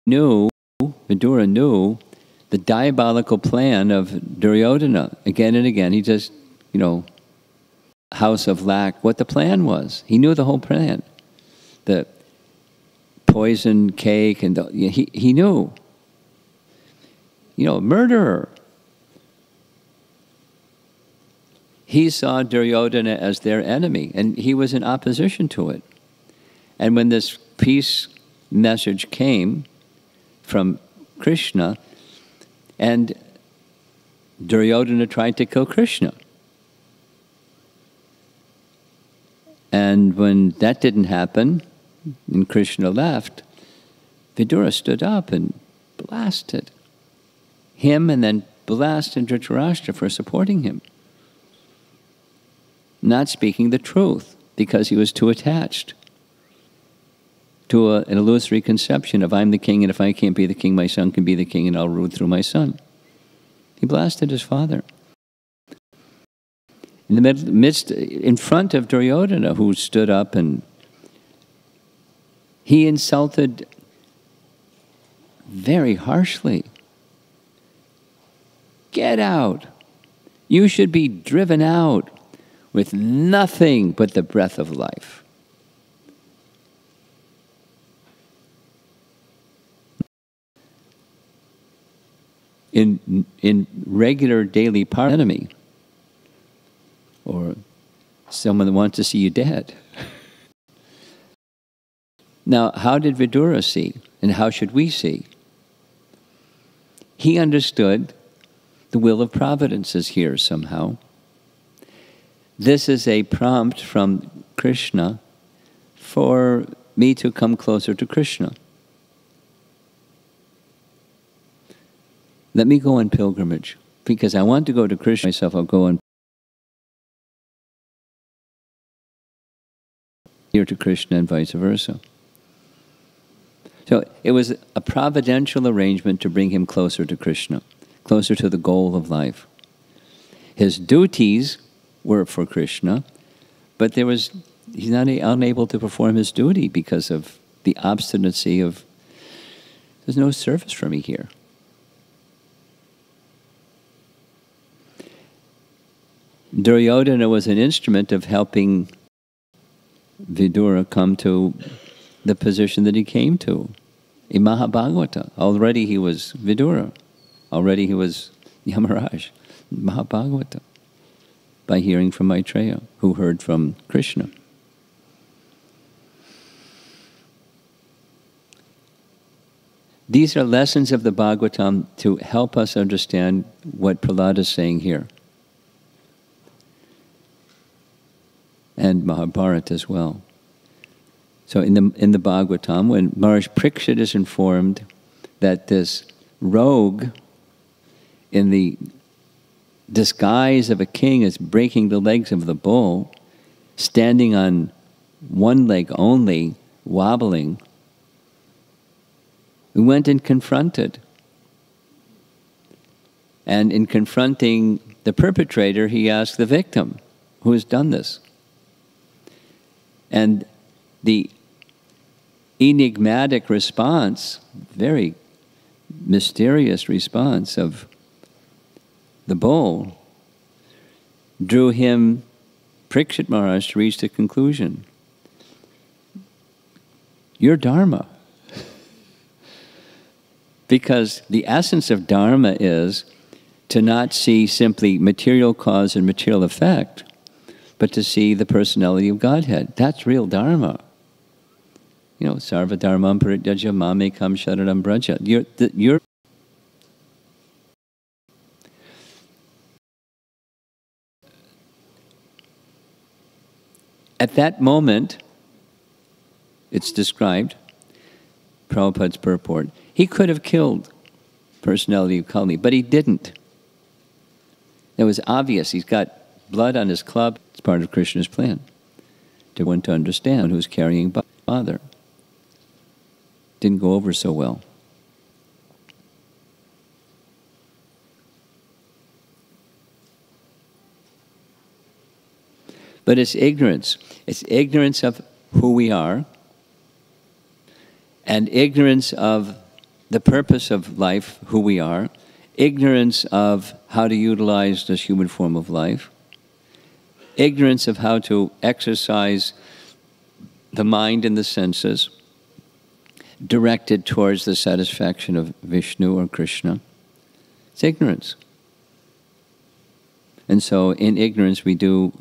knew, Vidura knew the diabolical plan of Duryodhana again and again. He just, House of Lack, what the plan was. He knew the whole plan. The poison cake, and he knew. Murderer. He saw Duryodhana as their enemy, and he was in opposition to it. And when this peace message came from Krishna, and Duryodhana tried to kill Krishna. And when that didn't happen, and Krishna left, Vidura stood up and blasted him, and then blasted Dhritarashtra for supporting him. Not speaking the truth, because he was too attached to an illusory conception of I'm the king, and if I can't be the king, my son can be the king, and I'll rule through my son. He blasted his father. In the midst, in front of Duryodhana, who stood up, and he insulted very harshly. Get out. You should be driven out with nothing but the breath of life. In regular daily enemy, or someone that wants to see you dead. Now, how did Vidura see, and how should we see? He understood the will of providence is here somehow. This is a prompt from Krishna for me to come closer to Krishna. Let me go on pilgrimage, because I want to go to Krishna myself. I'll go on here to Krishna and vice versa. So it was a providential arrangement to bring him closer to Krishna, closer to the goal of life. His duties were for Krishna, but he's not unable to perform his duty because of the obstinacy of, there's no service for me here. Duryodhana was an instrument of helping Vidura come to the position that he came to. In Mahabhagavata, already he was Vidura. Already he was Yamaraj. Mahabhagavata. By hearing from Maitreya, who heard from Krishna. These are lessons of the Bhagavatam to help us understand what Prahalad is saying here. And Mahabharata as well. So in the Bhagavatam, when Maharaj Parikshit is informed that this rogue in the disguise of a king is breaking the legs of the bull, standing on one leg only, wobbling, we went and confronted. And in confronting the perpetrator, he asked the victim, who has done this? And the enigmatic response, very mysterious response of the bull, drew him, Parikshit Maharaj, to reach the conclusion. You're Dharma. Because the essence of Dharma is to not see simply material cause and material effect, but to see the personality of Godhead. That's real Dharma. Sarva Dharmam Parityaja Mamekam Sharanam Braja. You're at that moment, it's described, Prabhupada's purport, he could have killed personality of Kali, but he didn't. It was obvious. He's got blood on his club. It's part of Krishna's plan. To want to understand who's carrying father. Didn't go over so well. But it's ignorance. It's ignorance of who we are, and ignorance of the purpose of life, who we are, ignorance of how to utilize this human form of life, ignorance of how to exercise the mind and the senses directed towards the satisfaction of Vishnu or Krishna. It's ignorance. And so in ignorance we do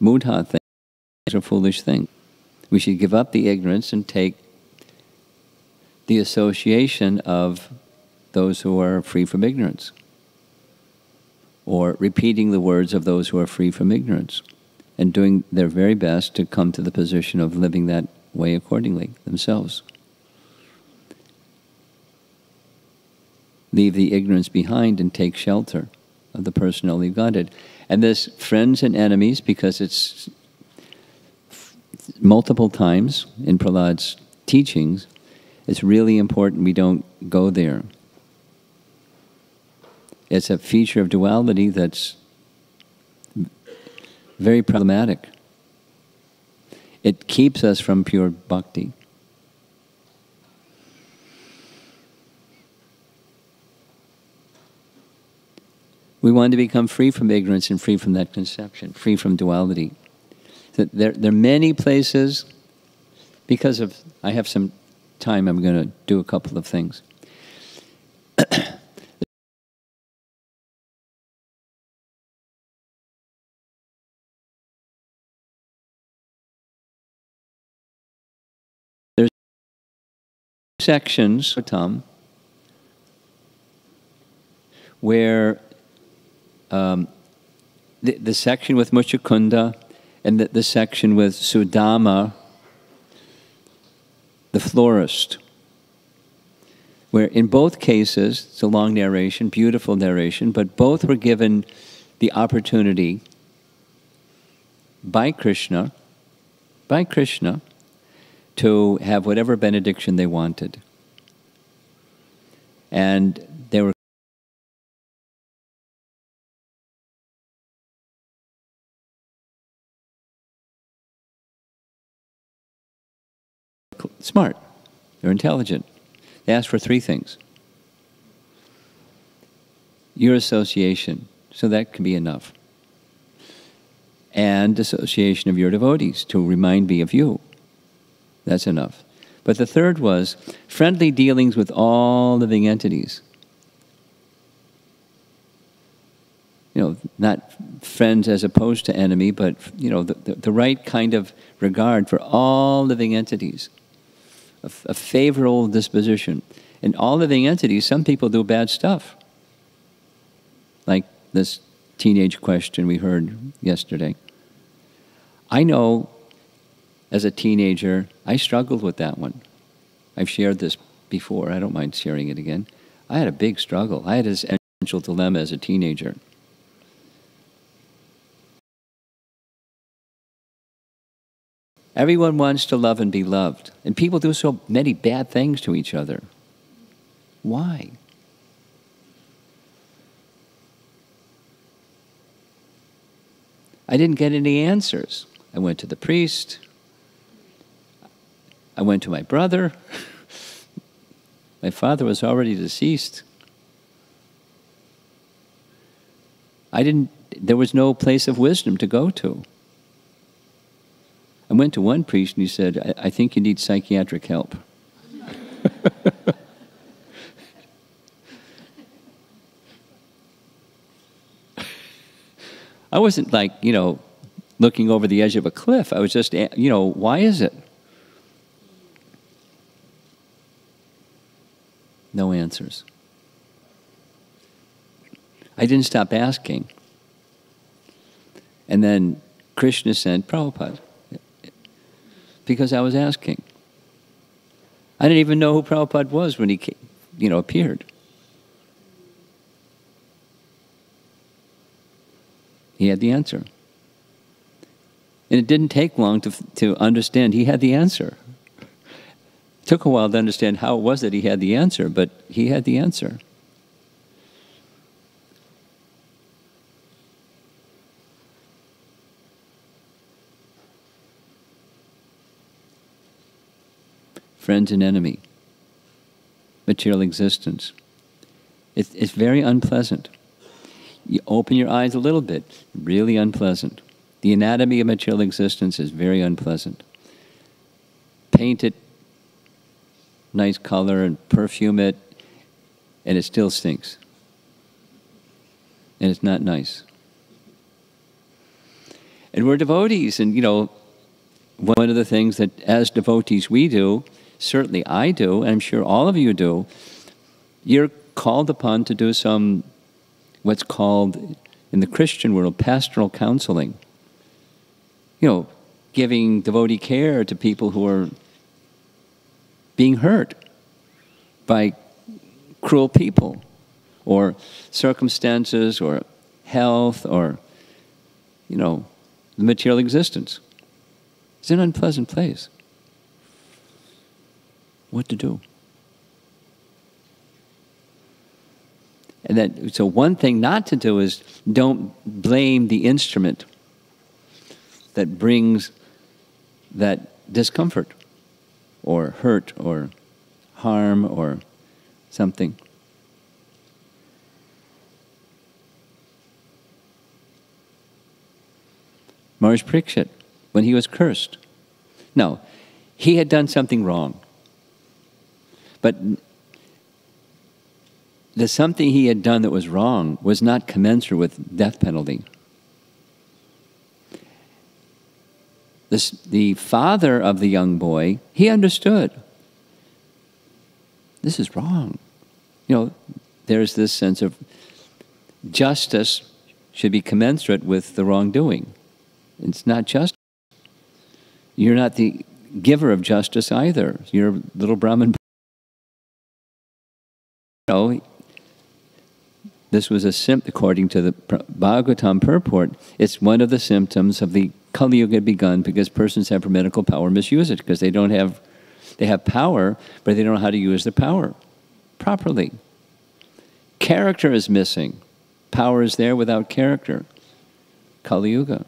mudha things, or foolish things. We should give up the ignorance and take the association of those who are free from ignorance, or repeating the words of those who are free from ignorance, and doing their very best to come to the position of living that way accordingly themselves. Leave the ignorance behind and take shelter of the personality of Godhead. And this friends and enemies, because it's multiple times in Prahalad's teachings, it's really important we don't go there. It's a feature of duality that's very problematic. It keeps us from pure bhakti. We want to become free from ignorance and free from that conception, free from duality. There are many places, because of, I have some time, I'm going to do a couple of things. There's sections where the section with Muchukunda and the section with Sudama, the florist, where in both cases, it's a long narration, beautiful narration, but both were given the opportunity by Krishna to have whatever benediction they wanted. And they were smart. They're intelligent. They asked for three things. Your association, so that can be enough. And association of your devotees to remind me of you. That's enough. But the third was friendly dealings with all living entities. You know, not friends as opposed to enemy, but, you know, the right kind of regard for all living entities. A favorable disposition. In all living entities, some people do bad stuff. Like this teenage question we heard yesterday. I know, as a teenager, I struggled with that one. I've shared this before. I don't mind sharing it again. I had a big struggle. I had this essential dilemma as a teenager. Everyone wants to love and be loved. And people do so many bad things to each other. Why? I didn't get any answers. I went to the priest. I went to my brother. My father was already deceased. There was no place of wisdom to go to. I went to one priest and he said, I think you need psychiatric help. I wasn't like, looking over the edge of a cliff. I was just, why is it? No answers. I didn't stop asking. And then Krishna sent Prabhupada. Because I was asking. I didn't even know who Prabhupada was when he appeared. He had the answer. And it didn't take long to understand he had the answer. It took a while to understand how it was that he had the answer, but he had the answer. Friends and enemy. material existence. It's very unpleasant. You open your eyes a little bit, really unpleasant. The anatomy of material existence is very unpleasant. Paint it nice color and perfume it, and it still stinks. And it's not nice. And we're devotees, and one of the things that as devotees we do, certainly I do, and I'm sure all of you do, you're called upon to do some, what's called in the Christian world, pastoral counseling. Giving devotee care to people who are being hurt by cruel people, or circumstances, or health, or, the material existence. It's an unpleasant place. What to do? And so one thing not to do is don't blame the instrument that brings that discomfort, or hurt, or harm, or something. Maharaj Parikshit, when he was cursed. No, he had done something wrong. But the something he had done that was wrong was not commensurate with death penalty. The father of the young boy, he understood. This is wrong. There's this sense of justice should be commensurate with the wrongdoing. It's not just. You're not the giver of justice either. You're a little Brahmin. This was according to the Bhagavatam purport, it's one of the symptoms of the Kali Yuga had begun because persons have brahminical power misuse it because they have power, but they don't know how to use the power properly. Character is missing. Power is there without character. Kali Yuga.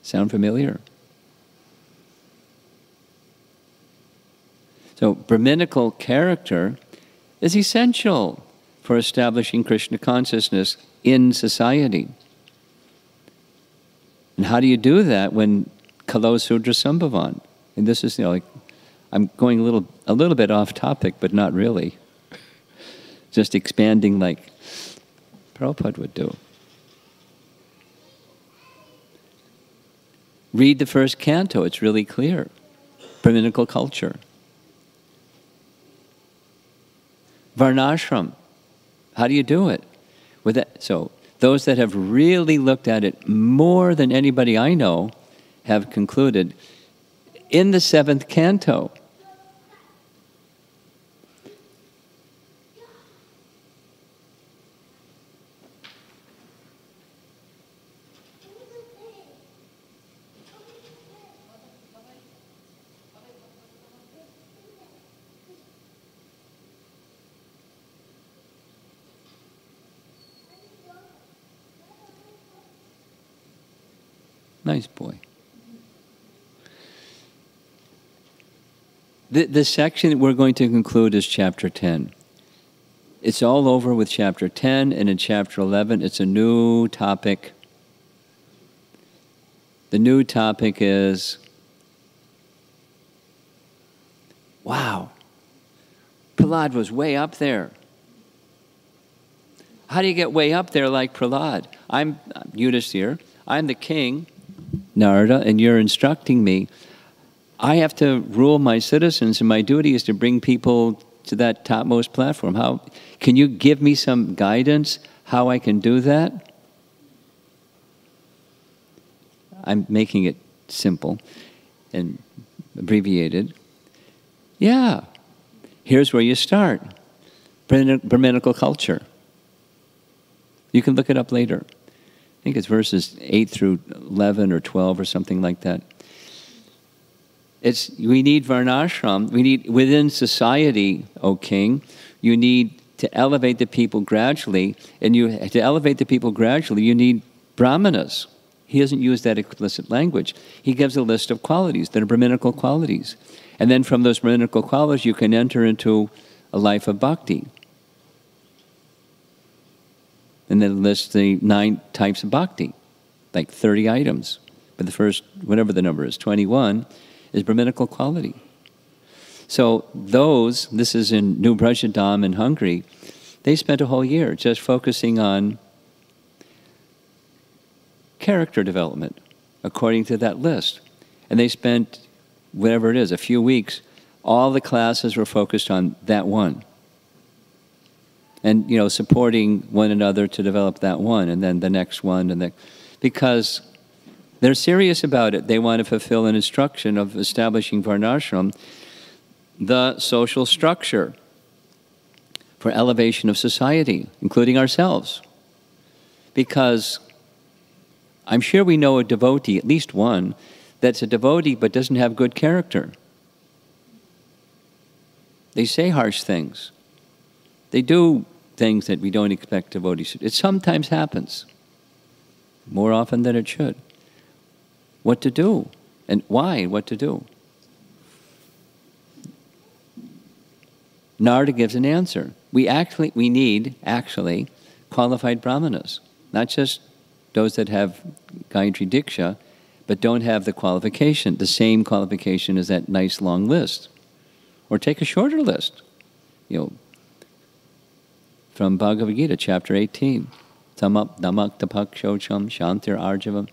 Sound familiar? So Brahminical character is essential for establishing Krishna consciousness in society. And how do you do that when Kalo Sudra Sambhavan? And this is, I'm going a little bit off topic, but not really. Just expanding like Prabhupada would do. Read the first canto, it's really clear. Brahminical culture. Varnashram. How do you do it? With that, so those that have really looked at it more than anybody I know have concluded in the 7th canto. Nice boy. The section that we're going to conclude is chapter 10. It's all over with chapter 10, and in chapter 11, it's a new topic. The new topic is, wow, Prahalad was way up there. How do you get way up there like Prahalad? I'm Yudhisthira, I'm the king, Narada, and you're instructing me. I have to rule my citizens, and my duty is to bring people to that topmost platform. How can you give me some guidance how I can do that? I'm making it simple and abbreviated. Yeah, here's where you start. Brahminical culture. You can look it up later. I think it's verses 8 through 11 or 12 or something like that. We need varnashram. We need, within society, O king, you need to elevate the people gradually. And to elevate the people gradually, you need brahmanas. He doesn't use that explicit language. He gives a list of qualities that are Brahminical qualities. And then from those brahminical qualities, you can enter into a life of bhakti. And then lists the 9 types of bhakti, like 30 items. But the first, whatever the number is, 21, is brahminical quality. So this is in New Brajadam in Hungary, they spent a whole year just focusing on character development according to that list. And they spent, whatever it is, a few weeks, all the classes were focused on that one. And, supporting one another to develop that one, and then the next one, because they're serious about it. They want to fulfill an instruction of establishing Varnashram, the social structure for elevation of society, including ourselves. Because I'm sure we know a devotee, at least one, that's a devotee but doesn't have good character. They say harsh things. They do things that we don't expect devotees to. It sometimes happens, more often than it should. What to do, and why, what to do. Narada gives an answer. We need qualified brahmanas, not just those that have Gayatri Diksha, but don't have the same qualification as that nice long list. Or take a shorter list. From Bhagavad Gita, chapter 18. Tamak tapak shocham shantir arjavam.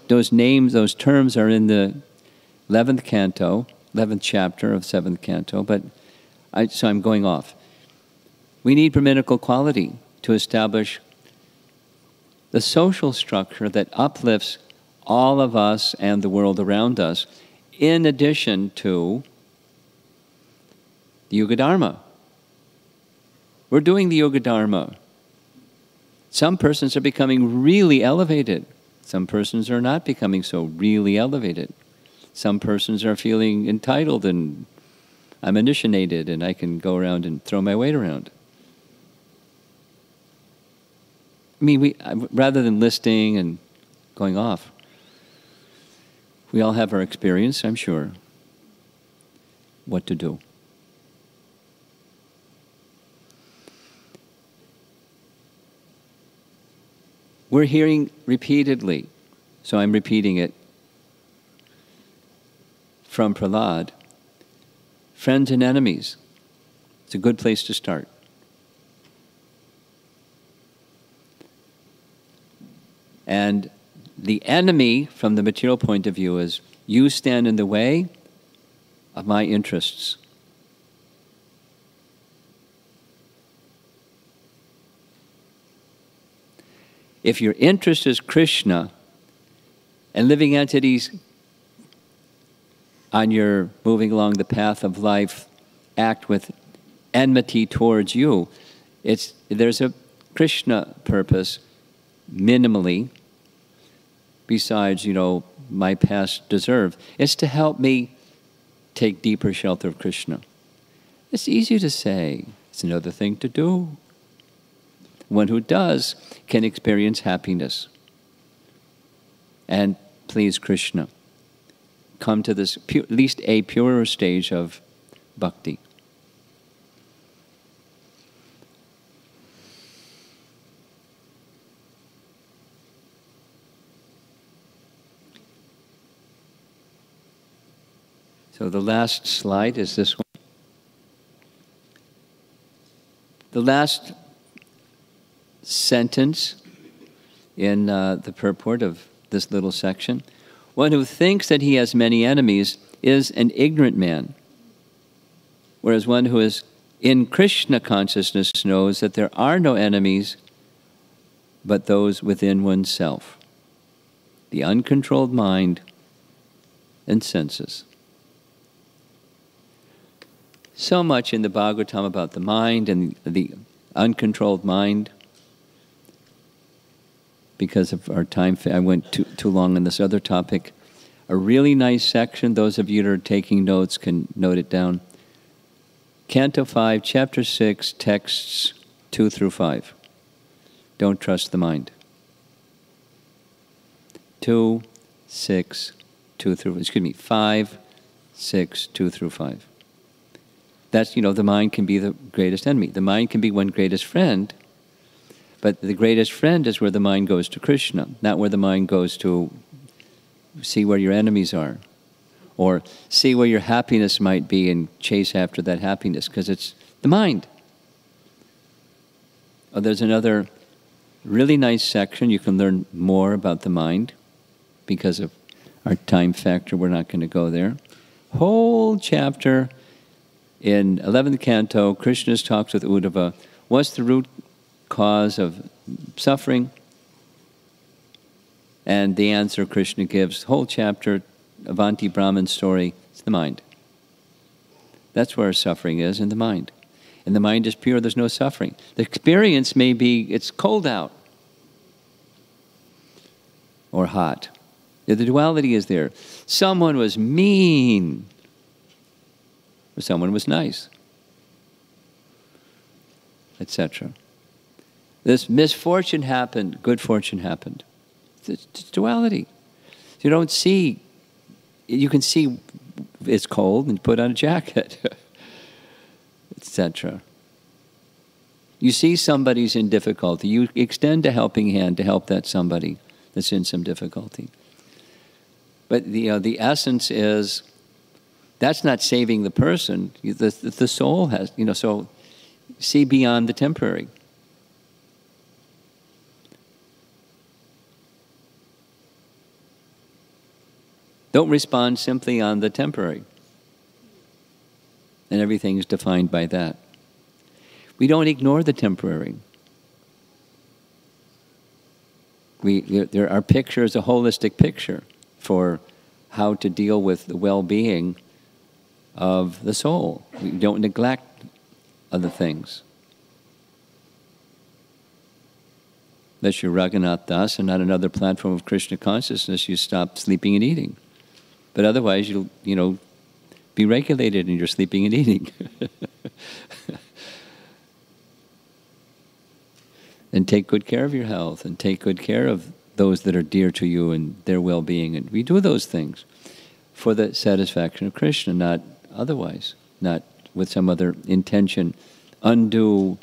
Those names, those terms are in the 11th canto, 11th chapter of 7th canto, so I'm going off. We need brahminical quality to establish the social structure that uplifts all of us and the world around us, in addition to the Yuga Dharma. We're doing the Yoga Dharma. Some persons are becoming really elevated. Some persons are not becoming so really elevated. Some persons are feeling entitled and I'm initiated and I can go around and throw my weight around. Rather than listing and going off, we all have our experience, I'm sure, what to do. We're hearing repeatedly, so I'm repeating it from Prahalad, friends and enemies. It's a good place to start. And the enemy, from the material point of view, is you stand in the way of my interests. If your interest is Krishna, and living entities on your moving along the path of life act with enmity towards you, there's a Krishna purpose, minimally, besides, my past deserve. It's to help me take deeper shelter of Krishna. It's easy to say. It's another thing to do. One who does can experience happiness and please Krishna. Come to this, at least a purer stage of bhakti. So the last slide is this one. The last sentence in the purport of this little section. One who thinks that he has many enemies is an ignorant man, whereas one who is in Krishna consciousness knows that there are no enemies but those within oneself, the uncontrolled mind and senses. So much in the Bhagavatam about the mind and the uncontrolled mind. Because of our time, I went too long on this other topic. A really nice section, those of you that are taking notes can note it down. Canto 5, Chapter 6, texts 2 through 5. Don't trust the mind. 5, 6, 2 through 5. That's, the mind can be the greatest enemy. The mind can be one greatest friend, but the greatest friend is where the mind goes to Krishna, not where the mind goes to see where your enemies are, or see where your happiness might be and chase after that happiness, because it's the mind. Oh, there's another really nice section. You can learn more about the mind. Because of our time factor, we're not going to go there. Whole chapter in 11th canto, Krishna talks with Uddhava. What's the root cause of suffering? And the answer Krishna gives, whole chapter, Avanti Brahman's story, it's the mind. That's where suffering is, in the mind. And the mind is pure, there's no suffering. The experience may be, it's cold out or hot. The duality is there. Someone was mean, or someone was nice, etc. This misfortune happened, good fortune happened. It's duality. You don't see, you can see it's cold and put on a jacket, etc. You see somebody's in difficulty, you extend a helping hand to help that somebody that's in some difficulty. But the essence is, that's not saving the person. The soul has, so see beyond the temporary. Don't respond simply on the temporary. And everything is defined by that. We don't ignore the temporary. Our picture is a holistic picture for how to deal with the well-being of the soul. We don't neglect other things. Unless you're Raghunath Das and not another platform of Krishna consciousness, you stop sleeping and eating. But otherwise, you'll, be regulated in your sleeping and eating. And take good care of your health, and take good care of those that are dear to you and their well-being. And we do those things for the satisfaction of Krishna, not otherwise, not with some other intention, undue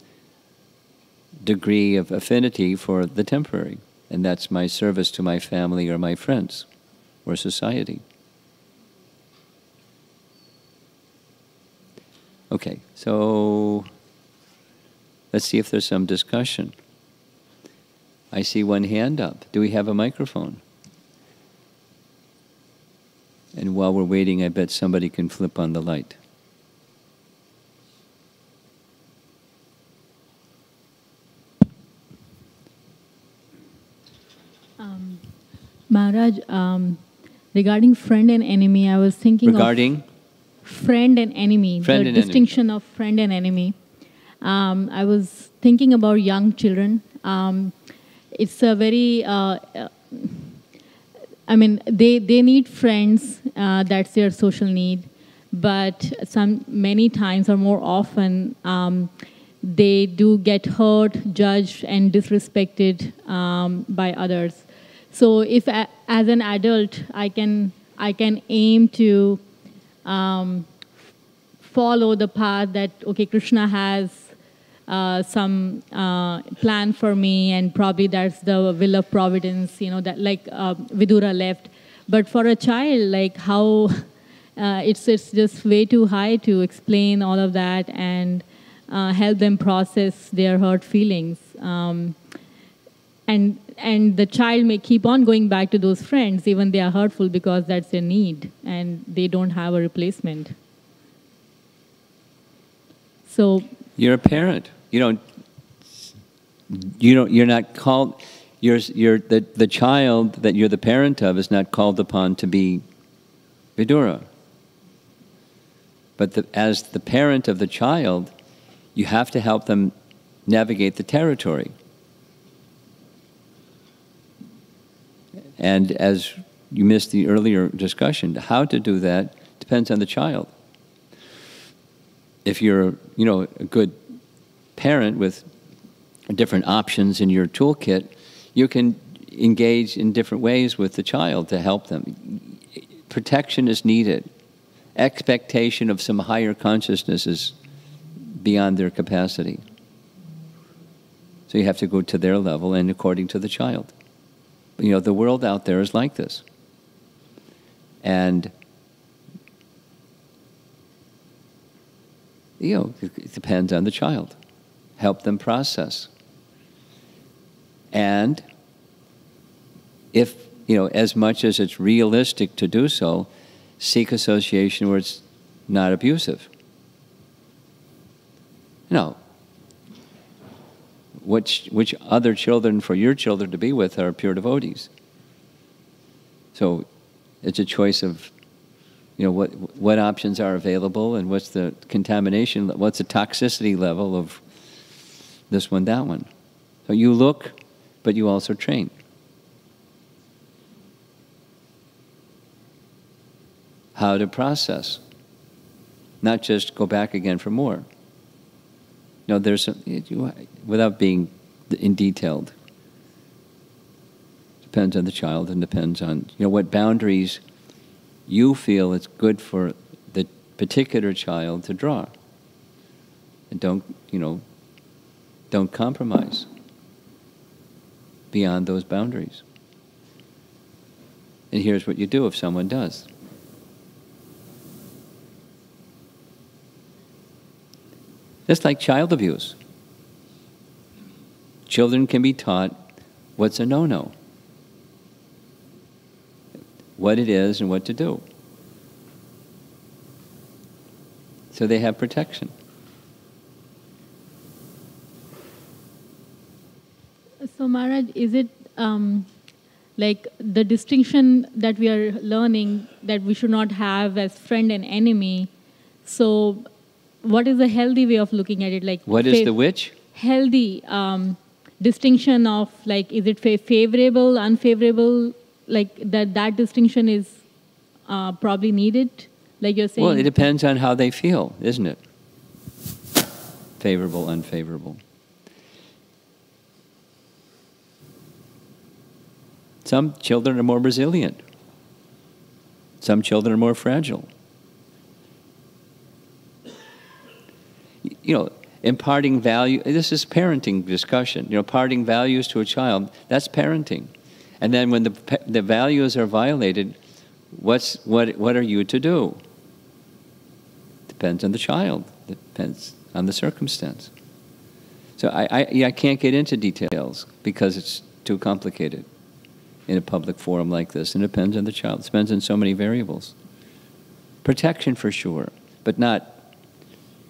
degree of affinity for the temporary. And that's my service to my family or my friends or society. Okay, so let's see if there's some discussion. I see one hand up. Do we have a microphone? And while we're waiting, I bet somebody can flip on the light. Maharaj, regarding friend and enemy, I was thinking regarding? Of friend and enemy, friend the and distinction enemy. Of friend and enemy. I was thinking about young children. It's a very, they need friends, that's their social need, but many times or more often, they do get hurt, judged, and disrespected by others. So if as an adult, I can aim to follow the path that, okay, Krishna has some plan for me, and probably that's the will of providence, that like Vidura left. But for a child, like how it's just way too high to explain all of that and help them process their hurt feelings. And the child may keep on going back to those friends, even they are hurtful, because that's their need, and they don't have a replacement. So you're a parent. You're not called. The child that you're the parent of is not called upon to be Vidura. But as the parent of the child, you have to help them navigate the territory. And as you missed the earlier discussion, how to do that depends on the child. If you're, a good parent with different options in your toolkit, you can engage in different ways with the child to help them. Protection is needed, expectation of some higher consciousness is beyond their capacity. So you have to go to their level and according to the child. You know, the world out there is like this. And, you know, it depends on the child. Help them process. And if, you know, as much as it's realistic to do so, seek association where it's not abusive. No. Which other children for your children to be with are pure devotees. So it's a choice of, you know, what options are available and what's the contamination, what's the toxicity level of this one, that one. So you look, but you also train. How to process, not just go back again for more. No, there's without being in detailed. Depends on the child and depends on, you know, what boundaries you feel it's good for the particular child to draw. And don't, you know, don't compromise beyond those boundaries. And here's what you do if someone does. Just like child abuse. Children can be taught what's a no-no, what it is and what to do. So they have protection. So Maharaj, is it like the distinction that we are learning that we should not have as friend and enemy? So what is a healthy way of looking at it? Like, what is the which? Healthy distinction of, like, is it favorable, unfavorable? Like that distinction is probably needed, like you're saying? Well, it depends on how they feel, isn't it? Favorable, unfavorable. Some children are more resilient. Some children are more fragile. You know, imparting value, this is parenting discussion. You know, imparting values to a child, that's parenting. And then when the values are violated, what are you to do? Depends on the child. Depends on the circumstance. So I can't get into details because it's too complicated in a public forum like this. And it depends on the child. It depends on so many variables. Protection for sure, but not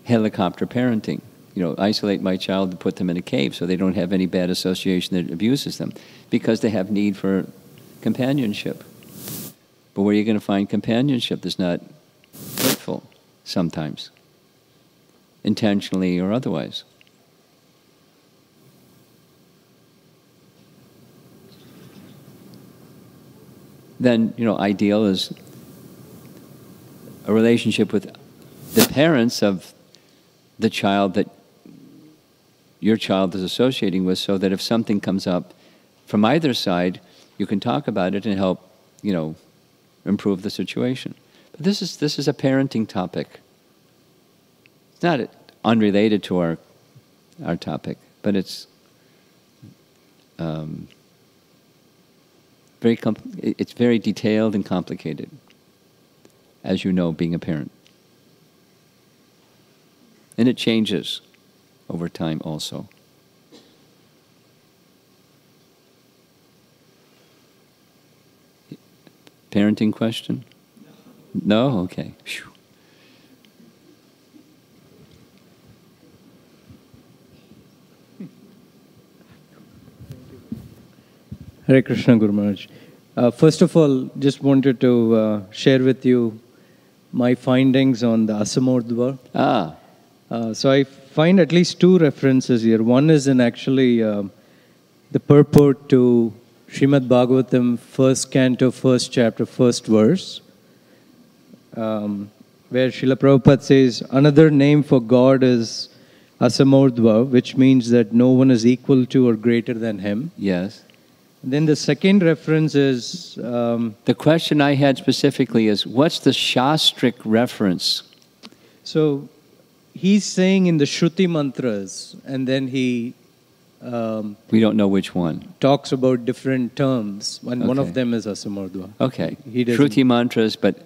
helicopter parenting. You know, isolate my child and put them in a cave so they don't have any bad association that abuses them, because they have need for companionship. But where are you going to find companionship that's not hurtful sometimes, intentionally or otherwise? Then, you know, ideal is a relationship with the parents of the child that your child is associating with, so that if something comes up from either side, you can talk about it and help, you know, improve the situation. But this is a parenting topic. It's not unrelated to our topic, but it's it's very detailed and complicated, as you know, being a parent. And it changes over time also. Parenting question? No? Okay. Whew. Hare Krishna, Guru Maharaj. First of all, just wanted to share with you my findings on the Asamordhva. So I find at least two references here. One is in actually the purport to Srimad Bhagavatam, first canto, first chapter, first verse, where Srila Prabhupada says, another name for God is Asamordhva, which means that no one is equal to or greater than Him. Yes. Then the second reference is... the question I had specifically is, what's the Shastric reference? So he's saying in the Shruti mantras, and then he... we don't know which one. Talks about different terms, and one of them is Asamardhva. Okay. Shruti mantras, but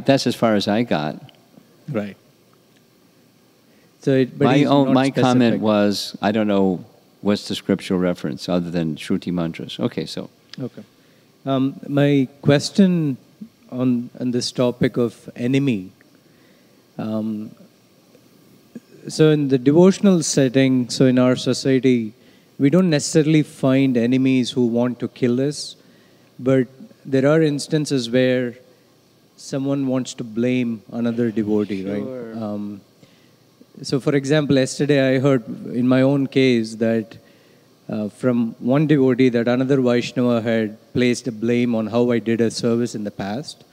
that's as far as I got. Right. So my comment was, I don't know what's the scriptural reference other than Shruti mantras. Okay, so. Okay. My question on this topic of enemy. So in the devotional setting, so in our society, we don't necessarily find enemies who want to kill us, but there are instances where someone wants to blame another devotee, right? So for example, yesterday I heard in my own case that from one devotee that another Vaishnava had placed a blame on how I did a service in the past.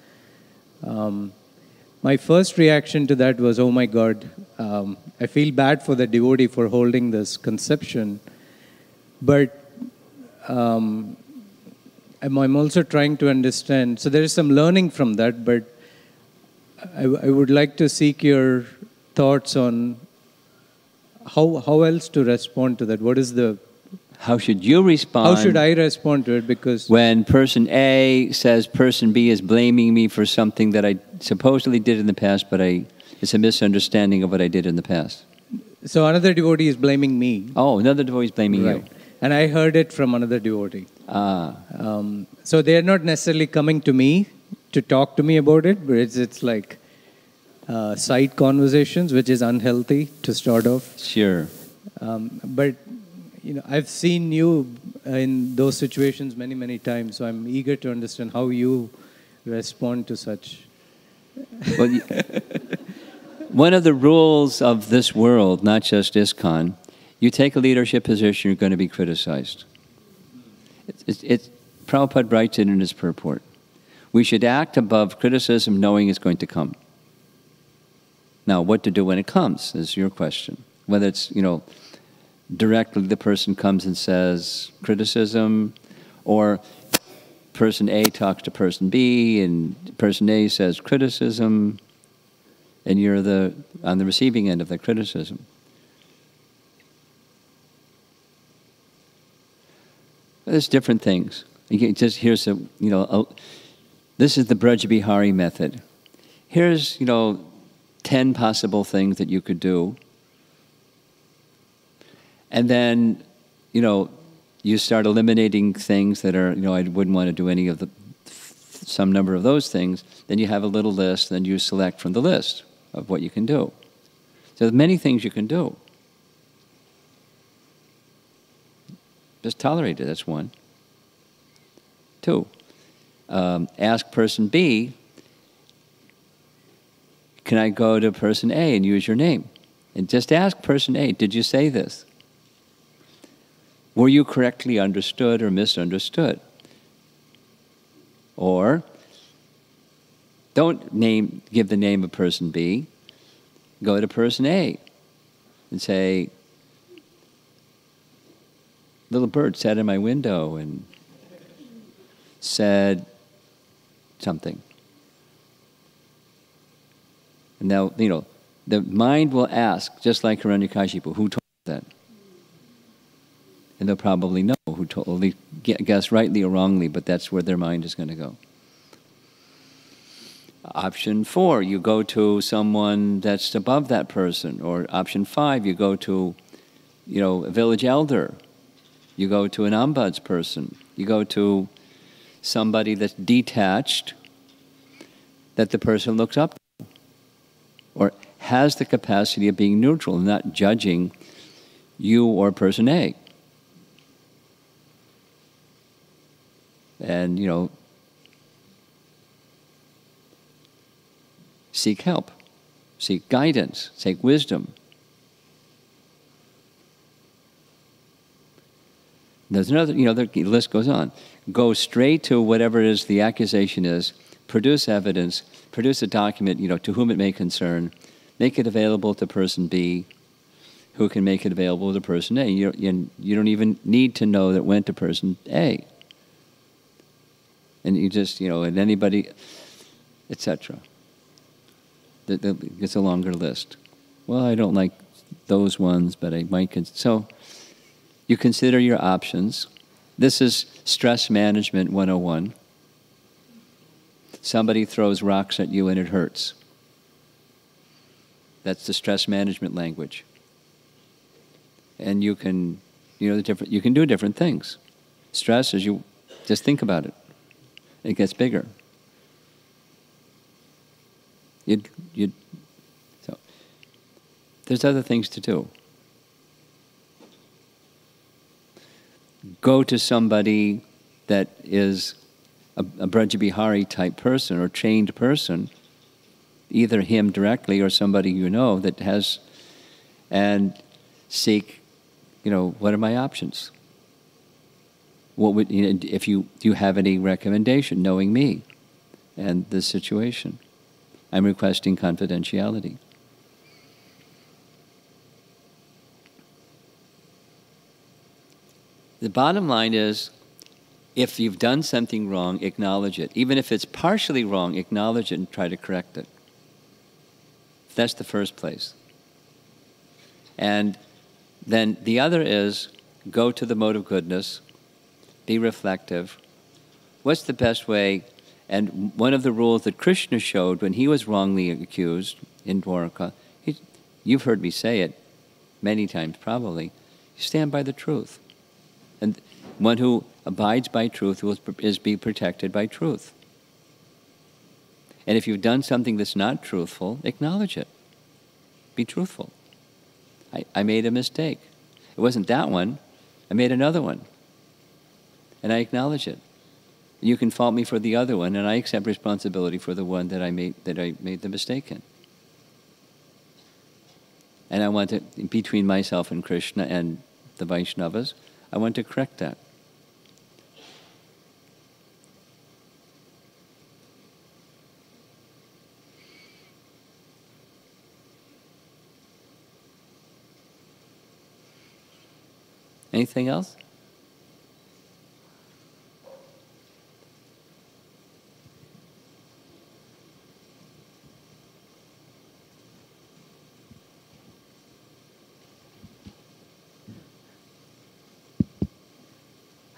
My first reaction to that was, oh my God, I feel bad for the devotee for holding this conception. But I'm also trying to understand, so there is some learning from that, but I would like to seek your thoughts on how else to respond to that. What is the... How should you respond? How should I respond to it? Because when person A says person B is blaming me for something that I supposedly did in the past, but it's a misunderstanding of what I did in the past. So another devotee is blaming me. Oh, another devotee is blaming you. And I heard it from another devotee. So they are not necessarily coming to me to talk to me about it, but it's like side conversations, which is unhealthy to start off. Sure. But I've seen you in those situations many, many times, so I'm eager to understand how you respond to such. Well, one of the rules of this world, not just ISKCON, you take a leadership position, you're going to be criticized. Prabhupada writes it in his purport. We should act above criticism knowing it's going to come. Now, what to do when it comes is your question. Whether it's, directly the person comes and says criticism, or person A talks to person B, and person A says criticism, and you're on the receiving end of the criticism. There's different things. Here's this is the Braja Bihari method. Here's 10 possible things that you could do. And then, you start eliminating things that are, I wouldn't want to do any of some number of those things. Then you have a little list, and then you select from the list of what you can do. So there's many things you can do. Just tolerate it, that's one. 2, ask person B, can I go to person A and use your name? And just ask person A, did you say this? Were you correctly understood or misunderstood? Or don't give the name of person B. Go to person A and say, little bird sat in my window and said something. And now, the mind will ask, just like Hiranyakashipu, who told that? And they'll probably know who told, guess rightly or wrongly, but that's where their mind is going to go. Option 4, you go to someone that's above that person. Or option 5, you go to, a village elder. You go to an ombuds person. You go to somebody that's detached, that the person looks up to, or has the capacity of being neutral and not judging you or person A. And, seek help, seek guidance, seek wisdom. There's another, the list goes on. Go straight to whatever it is the accusation is, produce evidence, produce a document, to whom it may concern, make it available to person B, who can make it available to person A. You don't even need to know that it went to person A. And you just, and anybody, etc. It's a longer list. Well, I don't like those ones, but I might. So you consider your options. This is stress management 101. Somebody throws rocks at you and it hurts. That's the stress management language. And you can, you can do different things. Stress is just think about it. It gets bigger. So there's other things to do. Go to somebody that is a Brajabihari type person or trained person, either him directly or somebody that has, and seek, what are my options? What would, if do you have any recommendation, knowing me and the situation? I'm requesting confidentiality. The bottom line is, if you've done something wrong, acknowledge it. Even if it's partially wrong, acknowledge it and try to correct it. That's the first place. And then the other is, go to the mode of goodness, be reflective. What's the best way? And one of the rules that Krishna showed when he was wrongly accused in Dwarka, you've heard me say it many times probably, stand by the truth. And one who abides by truth is be protected by truth. And if you've done something that's not truthful, acknowledge it. Be truthful. I made a mistake. It wasn't that one. I made another one. And I acknowledge it. You can fault me for the other one, and I accept responsibility for the one that I made the mistake in. And I want to, between myself and Krishna and the Vaishnavas, I want to correct that. Anything else?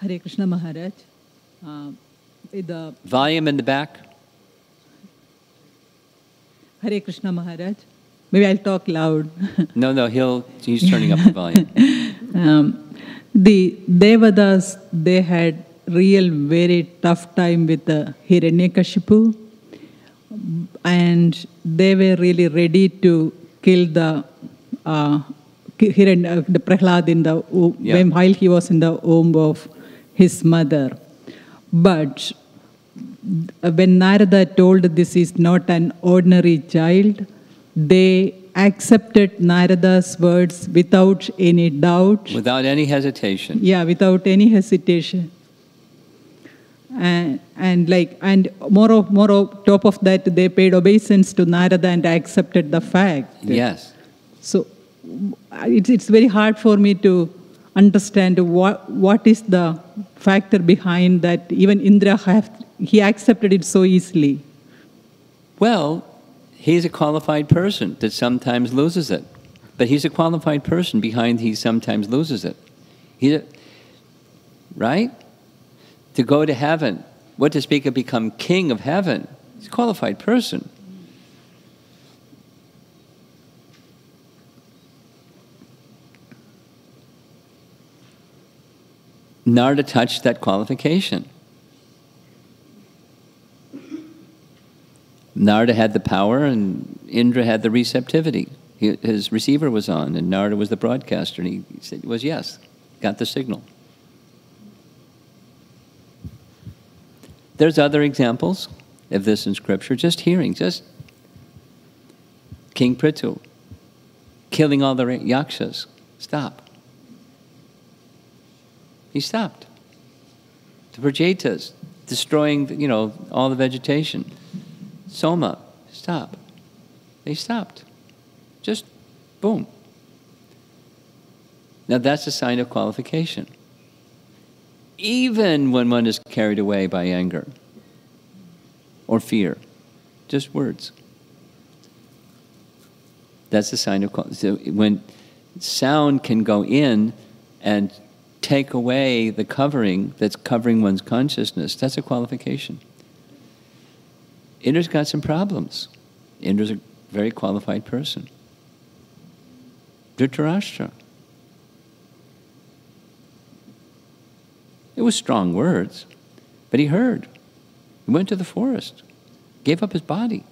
Hare Krishna Maharaj. The volume in the back. Hare Krishna Maharaj. Maybe I'll talk loud. No, he's turning up the volume. The Devadas, they had very tough time with the Hiranyakashipu, and they were really ready to kill the Prahalad while he was in the womb of his mother. But when Narada told this is not an ordinary child, they accepted Narada's words without any doubt. Without any hesitation. Yeah, without any hesitation. And more top of that, they paid obeisance to Narada and accepted the fact. Yes. So it's very hard for me to understand what is the factor behind that. Even Indra, he accepted it so easily. Well, he's a qualified person that sometimes loses it. But he's a qualified person behind he sometimes loses it. Right? To go to heaven, what to speak of become king of heaven, he's a qualified person. Narada touched that qualification. Narada had the power and Indra had the receptivity. His receiver was on and Narada was the broadcaster, and he said, was yes, got the signal. There's other examples of this in scripture, just hearing, just King Prithu killing all the yakshas. Stop. He stopped. The Prajetas destroying, all the vegetation. Soma, stop. They stopped. Just boom. Now that's a sign of qualification. Even when one is carried away by anger or fear, just words. That's a sign of qualification. So when sound can go in and take away the covering that's covering one's consciousness, that's a qualification. Indra's got some problems. Indra's a very qualified person. Dhritarashtra. It was strong words, but he heard. He went to the forest, gave up his body.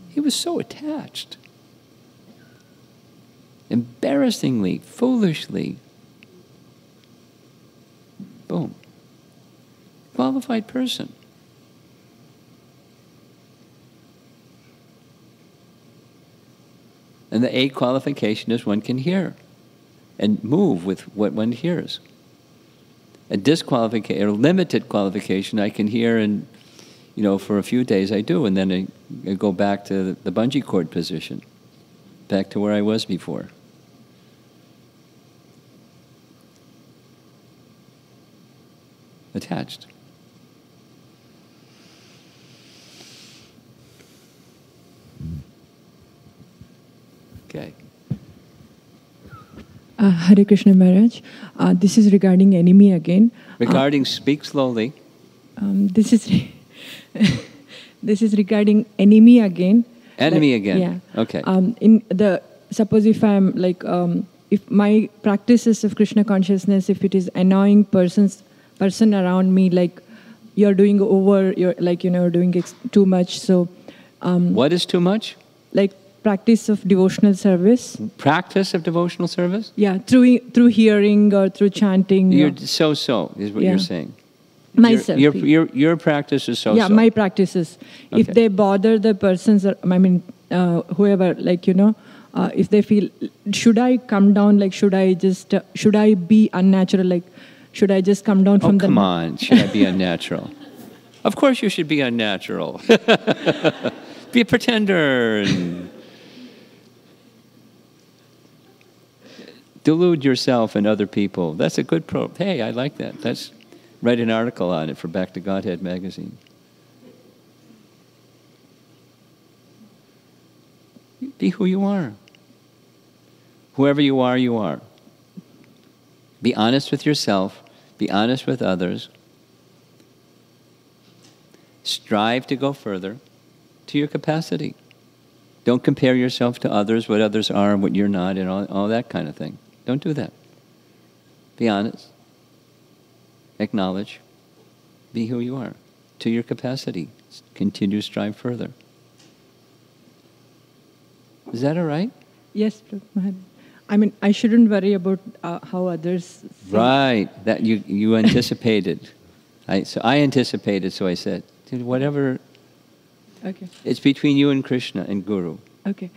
He was so attached. Embarrassingly, foolishly. Boom. Qualified person. And the 8th qualification is one can hear and move with what one hears. A disqualification, or limited qualification, I can hear and, for a few days I do, and then I go back to the bungee cord position, back to where I was before. Attached. Okay. Hare Krishna Maharaj. This is regarding enemy again. Regarding, speak slowly. This is regarding enemy again. Enemy again. Yeah. Okay. Suppose if I'm if my practices of Krishna consciousness, if it is annoying person around me, like you're doing over, you're doing too much. So. What is too much? Like practice of devotional service. Practice of devotional service? Yeah, through hearing or through chanting. You're so is what you're saying. Myself. Your practice is so. Yeah, my practices. Okay. If they bother the persons, whoever, if they feel, should I come down? Like, should I be unnatural? Like, should I just come down from the... Oh, come on. Should I be unnatural? Of course you should be unnatural. Be a pretender and delude yourself and other people. That's a good Hey, I like that. Write an article on it for Back to Godhead magazine. Be who you are. Whoever you are, you are. Be honest with yourself. Be honest with others. Strive to go further to your capacity. Don't compare yourself to others, what others are and what you're not, and all that kind of thing. Don't do that. Be honest. Acknowledge. Be who you are. To your capacity. Continue to strive further. Is that all right? Yes, Maharaj. I shouldn't worry about how others think. Right. That you anticipated. I anticipated, so I said, whatever. Okay. It's between you and Krishna and Guru. Okay.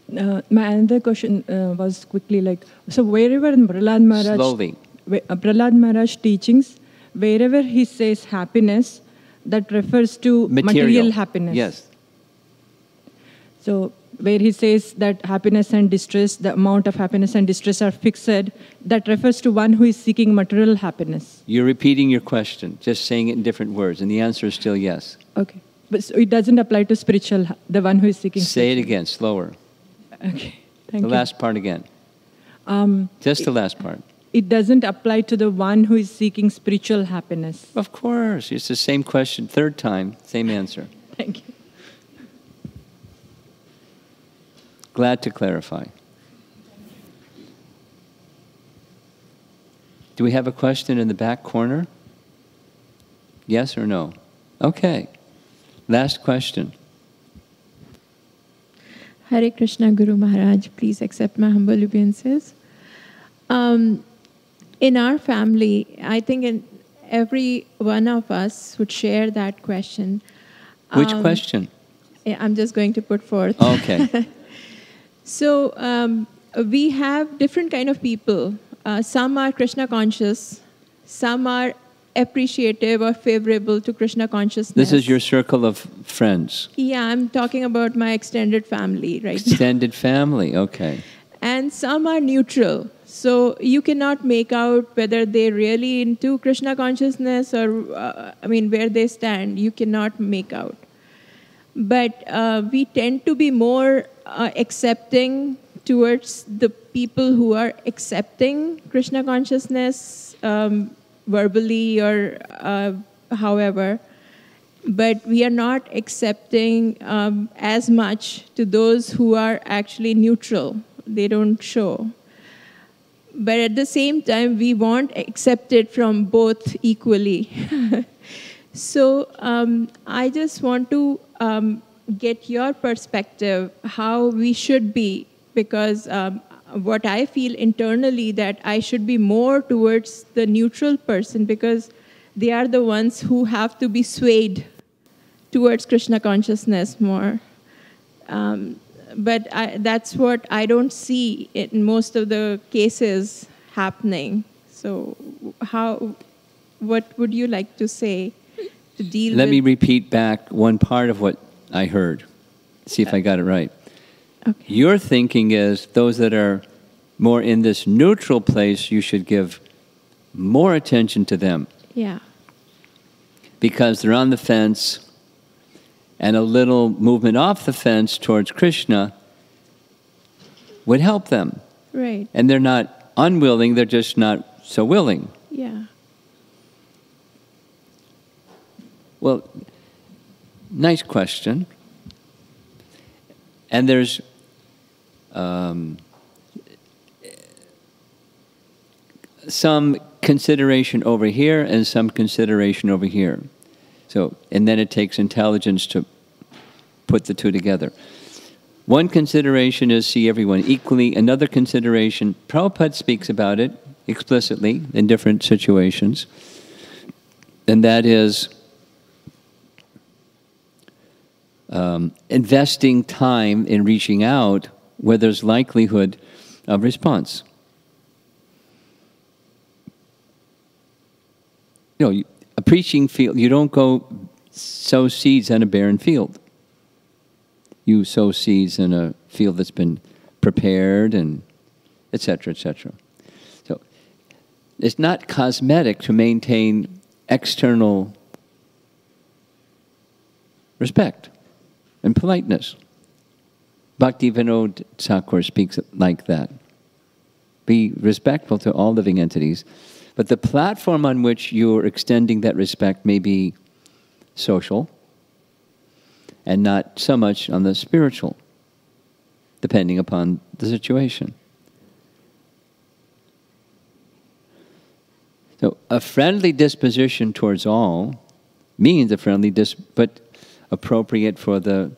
My another question was quickly so wherever in Prahalad Maharaj... Slowly. Prahalad Maharaj teachings, wherever he says happiness, that refers to material happiness. Yes. So where he says that happiness and distress, the amount of happiness and distress are fixed, that refers to one who is seeking material happiness. You're repeating your question, just saying it in different words, and the answer is still yes. Okay. But so it doesn't apply to spiritual, the one who is seeking Say it again, slower. Okay, thank you. The last part again. Just the last part. It doesn't apply to the one who is seeking spiritual happiness. Of course. It's the same question, third time, same answer. Thank you. Glad to clarify. Do we have a question in the back corner? Yes or no? Okay. Last question. Hare Krishna, Guru Maharaj. Please accept my humble obeisances. In our family, I think every one of us would share that question. Which question? I'm just going to put forth. Okay. So we have different kind of people. Some are Krishna conscious. Some are appreciative or favorable to Krishna consciousness. This is your circle of friends. Yeah, I'm talking about my extended family, right? Extended family, okay. And some are neutral. So you cannot make out whether they're really into Krishna consciousness or, where they stand. You cannot make out. But we tend to be more accepting towards the people who are accepting Krishna consciousness verbally or however. But we are not accepting as much to those who are actually neutral. They don't show. But at the same time, we want accepted from both equally. So I just want to get your perspective, how we should be, because what I feel internally that I should be more towards the neutral person, because they are the ones who have to be swayed towards Krishna consciousness more. But that's what I don't see in most of the cases happening. So what would you like to say to deal with? Let me repeat back one part of what I heard. See if I got it right. Okay. Your thinking is those that are more in this neutral place, you should give more attention to them. Yeah. Because they're on the fence, and a little movement off the fence towards Krishna would help them. Right. And they're not unwilling, they're just not so willing. Yeah. Well, nice question. And there's some consideration over here and some consideration over here. So, and then it takes intelligence to put the two together. One consideration is see everyone equally. Another consideration, Prabhupada speaks about it explicitly in different situations, and that is investing time in reaching out where there's likelihood of response. You know, a preaching field, you don't go sow seeds on a barren field. You sow seeds in a field that's been prepared and et cetera, et cetera. So it's not cosmetic to maintain external respect and politeness. Bhakti Vinod Thakur speaks like that. Be respectful to all living entities, but the platform on which you're extending that respect may be social and not so much on the spiritual, depending upon the situation. So a friendly disposition towards all means a friendly but appropriate for the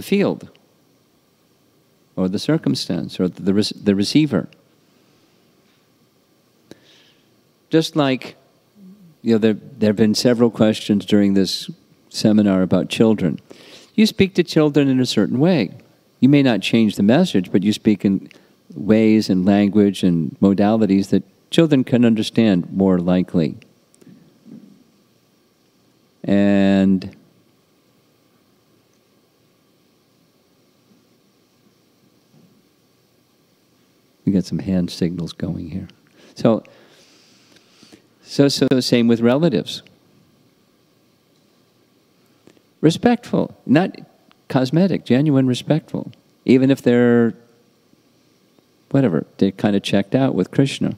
field or the circumstance or the receiver. Just like, you know, there have been several questions during this seminar about children. You speak to children in a certain way. You may not change the message, but you speak in ways and language and modalities that children can understand more likely. And we got some hand signals going here. So same with relatives. Respectful, not cosmetic, genuine respectful. Even if they're, whatever, they're kind of checked out with Krishna.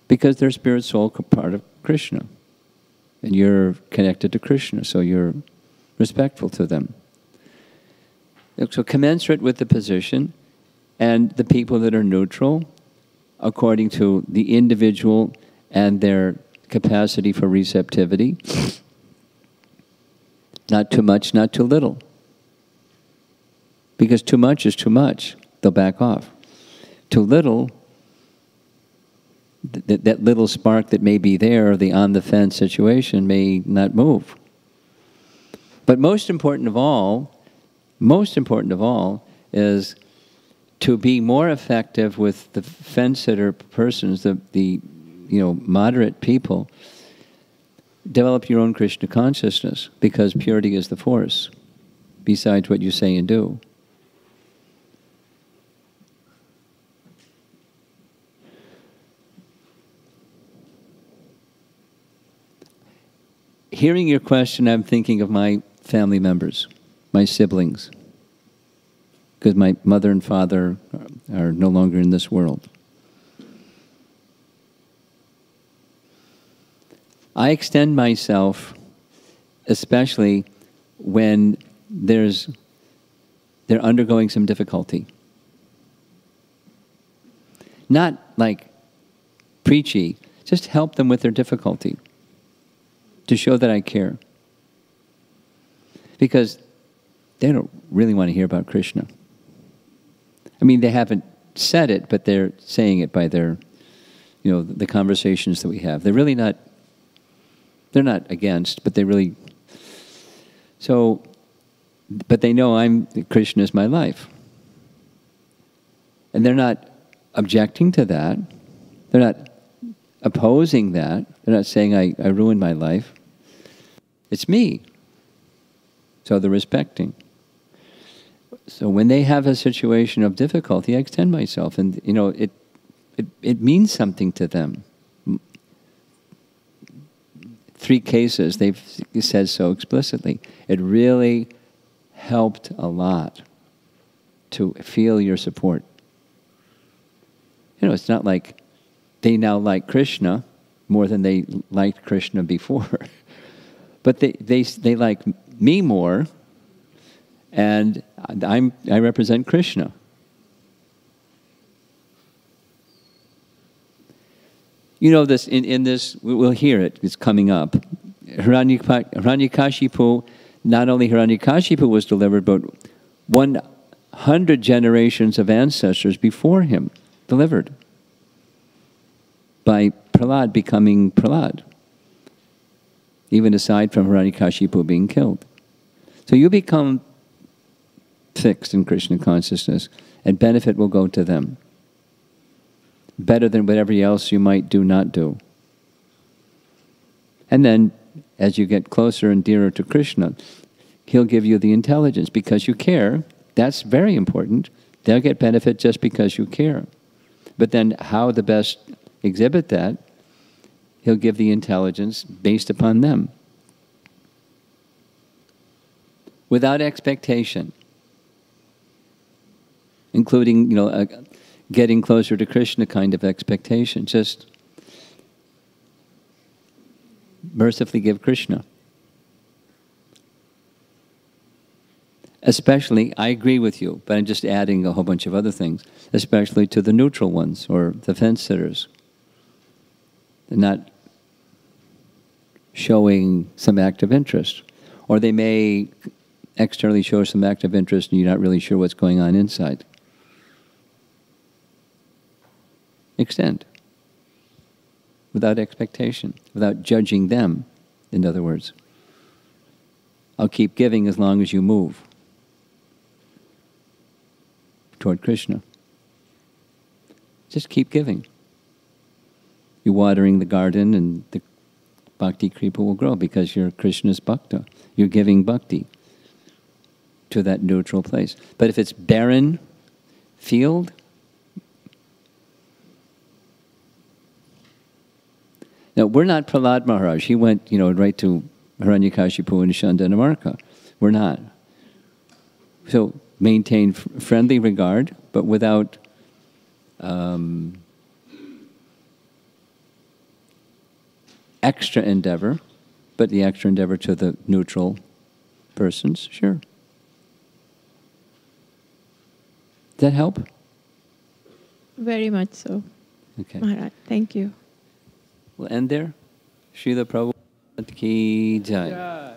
Because they're spirit soul part of Krishna. And you're connected to Krishna, so you're respectful to them. So commensurate with the position, and the people that are neutral, according to the individual and their capacity for receptivity. Not too much, not too little. Because too much is too much. They'll back off. Too little, that little spark that may be there, the on-the-fence situation, may not move. But most important of all is to be more effective with the fence-sitter persons, the moderate people. Develop your own Krishna consciousness, because purity is the force, besides what you say and do. hearing your question, I'm thinking of my family members, my siblings, because my mother and father are no longer in this world. I extend myself, especially when they're undergoing some difficulty. Not like preachy, just help them with their difficulty to show that I care. Because they don't really want to hear about Krishna. I mean, they haven't said it, but they're saying it by their, the conversations that we have. They're really not, they're not against, but they really, but they know Krishna is my life. And they're not objecting to that. They're not opposing that. They're not saying I ruined my life. It's me. So they're respecting. So when they have a situation of difficulty, I extend myself, and it means something to them. 3 cases, they've said so explicitly. It really helped a lot to feel your support. It's not like they now like Krishna more than they liked Krishna before. But they like me more, and I represent Krishna. This in this, we'll hear it, it's coming up. Hiranyakashipu, not only Hiranyakashipu was delivered, but 100 generations of ancestors before him delivered by Prahalad becoming Prahalad, even aside from Hiranyakashipu being killed. So you become fixed in Krishna consciousness, and benefit will go to them. Better than whatever else you might not do. And then, as you get closer and dearer to Krishna, he'll give you the intelligence because you care. That's very important. They'll get benefit just because you care. But then how to best exhibit that, he'll give the intelligence based upon them. Without expectation. Including, getting closer to Krishna kind of expectation. Just mercifully give Krishna. Especially, I agree with you, but I'm just adding a whole bunch of other things, especially to the neutral ones or the fence sitters. They're not showing some act of interest. Or they may externally show some act of interest and you're not really sure what's going on inside. Extend. Without expectation, without judging them, in other words. I'll keep giving as long as you move toward Krishna. Just keep giving. You're watering the garden and the bhakti kripa will grow because you're Krishna's bhakta. You're giving bhakti to that neutral place. But if it's barren field, now we're not Prahalad Maharaj. He went, right to Hiranyakashipu and Shandanamarka. We're not. So maintain friendly regard, but without extra endeavor, but the extra endeavor to the neutral persons, sure. Does that help? Very much so. Okay. Maharaj, thank you. We'll end there. Srila Prabhupada ki jai.